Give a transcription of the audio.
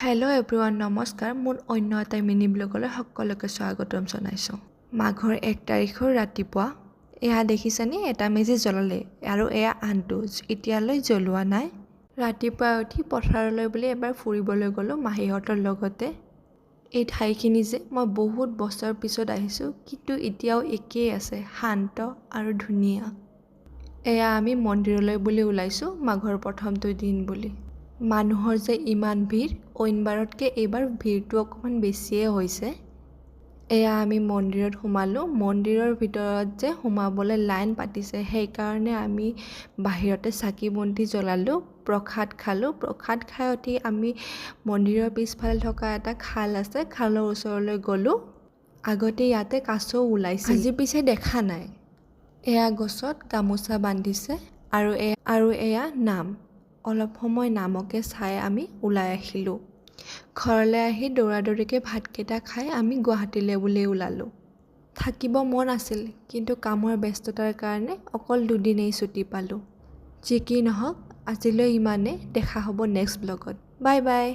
Hello' everyone, নমস্কাৰ। মোৰ অন্য এটা মিনি ব্লগলৈ সকলোকে স্বাগতম জনাইছোঁ। মাঘৰ 1 তাৰিখৰ ৰাতিপুৱা এয়া দেখিছেনে, এটা মেজি জ্বলালে আৰু এয়া আনটো এতিয়ালৈ জ্বলোৱা নাই। ৰাতিপুৱা উঠি পথাৰলৈ বুলি এবাৰ ফুৰিবলৈ গ'লোঁ মাহীহঁতৰ লগতে। এই ঠাইখিনি যে মই বহুত বছৰ পিছত আহিছোঁ, কিন্তু এতিয়াও একেই আছে, শান্ত আৰু ধুনীয়া। এয়া আমি মন্দিৰলৈ বুলি ওলাইছোঁ মাঘৰ প্ৰথমটো দিন বুলি। মানুহৰ যে ইমান ভিৰ, অইনবাৰতকৈ এইবাৰ ভিৰটো অকণমান বেছিয়ে হৈছে। এয়া আমি মন্দিৰত সোমালোঁ। মন্দিৰৰ ভিতৰত যে সোমাবলৈ লাইন পাতিছে, সেইকাৰণে আমি বাহিৰতে চাকি বন্তি জ্বলালোঁ, প্ৰসাদ খালোঁ। প্ৰসাদ খাই উঠি আমি মন্দিৰৰ পিছফালে থকা এটা খাল আছে, খালৰ ওচৰলৈ গ'লোঁ। আগতে ইয়াতে কাছও ওলাইছিল, আজি পিছে দেখা নাই। এয়া গছত গামোচা বান্ধিছে আৰু এয়া নাম। অলপ সময় নামকে চাই আমি ওলাই আহিলোঁ। ঘৰলৈ আহি দৌৰাদৌৰিকৈ ভাতকেইটা খাই আমি গুৱাহাটীলৈ বুলি ওলালোঁ। থাকিব মন আছিল, কিন্তু কামৰ ব্যস্ততাৰ কাৰণে অকল 2 দিনেই ছুটি পালোঁ। যি কি নহওক, আজিলৈ ইমানে। দেখা হ'ব নেক্সট ব্লগত। Bye bye.